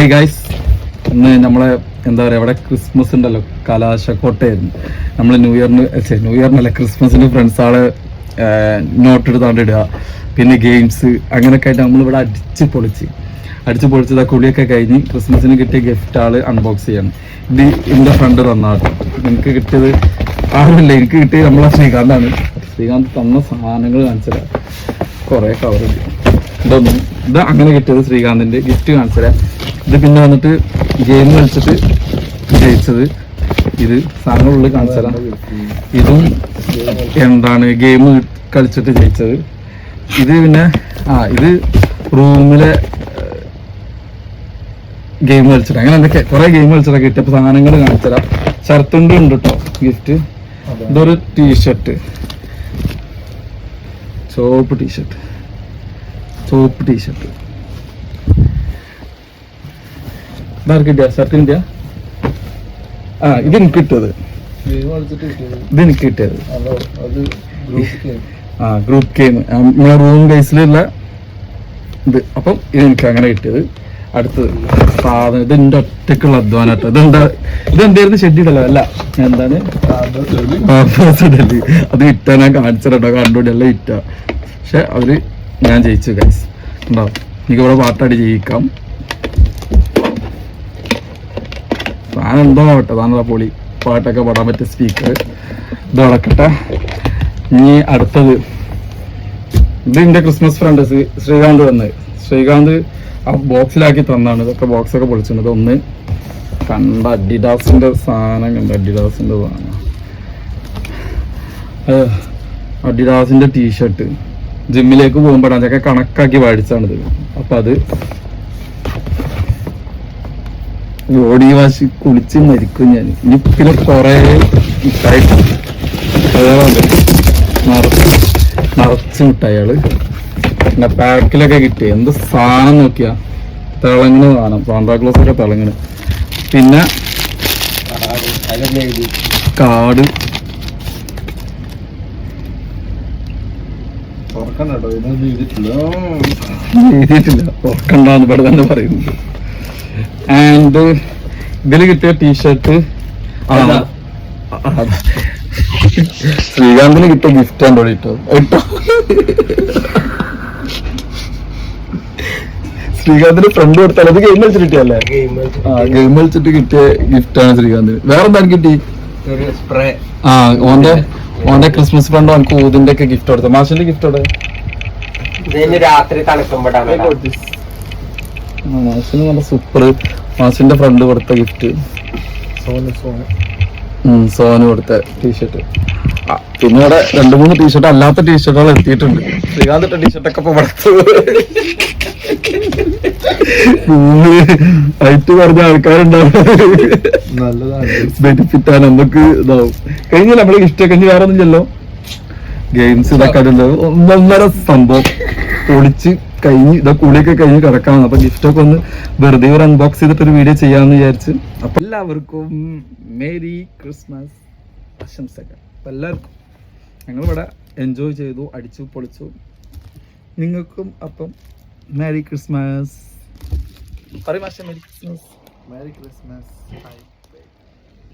Hi guys, ഇന്ന് നമ്മളെ എന്താ പറയുക, ഇവിടെ ക്രിസ്മസ് ഉണ്ടല്ലോ, കലാശക്കോട്ടയായിരുന്നു. നമ്മൾ ന്യൂ ഇയറിനല്ല ക്രിസ്മസിന് ഫ്രണ്ട്സാള് നോട്ട് എടുത്താണ്ട് ഇടുക, പിന്നെ ഗെയിംസ് അങ്ങനെയൊക്കെ ആയിട്ട് നമ്മളിവിടെ അടിച്ച് പൊളിച്ചത് കുളിയൊക്കെ കഴിഞ്ഞ് ക്രിസ്മസിന് കിട്ടിയ ഗിഫ്റ്റ് ആള് അൺബോക്സ് ചെയ്യണം. ഇത് എൻ്റെ ഫ്രണ്ട് തന്നാട്ടോ. എനിക്ക് കിട്ടിയത് ആരുമില്ല, എനിക്ക് കിട്ടിയത് നമ്മളെ ശ്രീകാന്താണ്. ശ്രീകാന്ത് തന്ന സാധനങ്ങൾ കാണിച്ചതാ, കുറേ കവറുണ്ട്. ഇത് അങ്ങനെ കിട്ടിയത് ശ്രീകാന്തിന്റെ ഗിഫ്റ്റ് കാണിച്ചതാ. ഇത് പിന്നെ വന്നിട്ട് ഗെയിം കളിച്ചിട്ട് ജയിച്ചത്. ഇത് സാധനങ്ങളുള്ളിൽ കാണിച്ചതാ. ഇതും എന്താണ് ഗെയിം കളിച്ചിട്ട് ജയിച്ചത്. ഇത് പിന്നെ ഇത് റൂമിലെ ഗെയിം കളിച്ചിട്ട് അങ്ങനെ എന്തൊക്കെ കുറെ ഗെയിം കളിച്ചിട്ടൊക്കെ കിട്ടിയപ്പോ സാധനങ്ങൾ കാണിച്ചതാ. ഷർട്ടുണ്ട് ഉണ്ട് കേട്ടോ ഗിഫ്റ്റ്. ഇതൊരു ടീഷർട്ട്, ചോപ്പ് ടീഷർട്ട്. ഇതാർക്ക് കിട്ടിയ ഷർട്ട് കിട്ടിയ? ഇത് എനിക്ക് കിട്ടിയത്, ഗ്രൂപ്പ് ഗെയിം നമ്മളെ റൂം ബേസിലുള്ള ഇത്. അപ്പം ഇതെനിക്ക് അങ്ങനെ കിട്ടിയത്. അടുത്തത് സാധനം, ഇത് എന്റെ ഒറ്റക്കുള്ള അധ്വാനം കേട്ടോ. ഇതെന്തായിരുന്നു ഷെഡിടല്ലോ, അല്ല എന്താണ് അത് വിറ്റാ. ഞാൻ കാണിച്ചിട്ടോ, കണ്ടോടി എല്ലാം വിറ്റാ. പക്ഷെ അവര് ഞാൻ ജയിച്ചു ഗൈസ്. ഉണ്ടാവും എനിക്ക് ഇവിടെ പാട്ടാടി ജയിക്കാം. സാധനം എന്തോ ആവട്ടെ, സാധനം പൊളി പാട്ടൊക്കെ പാടാൻ പറ്റിയ സ്പീക്കർ. ഇത് നടക്കട്ടെ. ഇനി അടുത്തത്, ഇത് എന്റെ ക്രിസ്മസ് ഫ്രണ്ട് ശ്രീകാന്ത് വന്നത്. ശ്രീകാന്ത് ആ ബോക്സിലാക്കി തന്നാണ്. ഇതൊക്കെ ബോക്സൊക്കെ പൊളിച്ചിട്ടുണ്ട്. ഒന്ന് കണ്ട അഡിഡാസിന്റെ സാധനം, അഡിഡാസിന്റെ ടീഷർട്ട്. ജിമ്മിലേക്ക് പോകുമ്പോഴാണ് അതൊക്കെ കണക്കാക്കി മേടിച്ചാണിത്. അപ്പൊ അത് ഓടി വാശി കുളിച്ച് മരിക്കും ഞാൻ. ഇനി പിന്നെ കൊറേ മിഠായി, അതേപോലെ നിറച്ച് മിഠായികള് പിന്നെ പാക്കിലൊക്കെ കിട്ടി. എന്ത് സാധനം നോക്കിയാ, തിളങ്ങണ സാധനം, സാന്താക്ലോസ് ഒക്കെ തിളങ്ങണ്. പിന്നെ കാർഡ്, എഴുതിയിട്ടില്ല, ഓർക്കണ്ടെന്ന് ഇവിടെ തന്നെ പറയുന്നത്. ആൻഡ് ഇതില് കിട്ടിയ ടീഷർട്ട് ശ്രീകാന്തിന് കിട്ടിയ ഗിഫ്റ്റ് ആണ് കേട്ടോ. ശ്രീകാന്തിന് ഫ്രണ്ട് കൊടുത്താൽ അത് ഗെയിം കളിച്ചിട്ട് കിട്ടിയല്ലേ? ഗെയിം കളിച്ചിട്ട് കിട്ടിയ ഗിഫ്റ്റ് ആണ് ശ്രീകാന്തിന്. വേറെന്താണ് കിട്ടി? ഓന്റെ ക്രിസ്മസ് ഫ്രണ്ട് അവനക്ക് ഊതിന്റെ ഒക്കെ ഗിഫ്റ്റ് കൊടുത്തു. മാഷിന്റെ ഗിഫ്റ്റ് അവിടെ രാത്രി തണുക്കുമ്പോഴാണ് മാഷിന് നല്ല സൂപ്പർ. മാഷിന്റെ ഫ്രണ്ട് കൊടുത്ത ഗിഫ്റ്റ് സോന് കൊടുത്ത ടീഷർട്ട്. പിന്നെ ഇവിടെ 2-3 ടീഷർട്ട് അല്ലാത്ത ടീഷർട്ടുകൾ എത്തിയിട്ടുണ്ട്. ശ്രീകാന്തിന്റെ ടീഷർട്ടൊക്കെ ഇപ്പൊ ഹൈറ്റ് പറഞ്ഞ ആൾക്കാരുണ്ടാവും, ബെനിഫിറ്റ് ആണ് നമുക്ക്. ഇതാവും കഴിഞ്ഞ നമ്മള് ഗിഫ്റ്റ് കഴിഞ്ഞ് വേറെ ഒന്നും ചെല്ലോ. ഗെയിംസ് ഇതൊക്കെ ഒന്നൊന്നര സംഭവം പൊളിച്ച് കഴിഞ്ഞ് കുളിയൊക്കെ കഴിഞ്ഞ് കിടക്കാമെന്ന്. അപ്പൊ ഗിഫ്റ്റൊക്കെ ഒന്ന് വെറുതെ ഒരു അൺബോക്സ് ചെയ്തിട്ടൊരു വീഡിയോ ചെയ്യാമെന്ന് വിചാരിച്ച്. അപ്പൊ എല്ലാവർക്കും മേരി ക്രിസ്മസ് ആശംസകൾ. അപ്പൊ എല്ലാവർക്കും ഞങ്ങളിവിടെ എൻജോയ് ചെയ്തു, അടിച്ചു പൊളിച്ചു. നിങ്ങൾക്കും അപ്പം മേരി ക്രിസ്മസ്. പറയും മാഷ മേരി ക്രിസ്മസ്. Merry Christmas.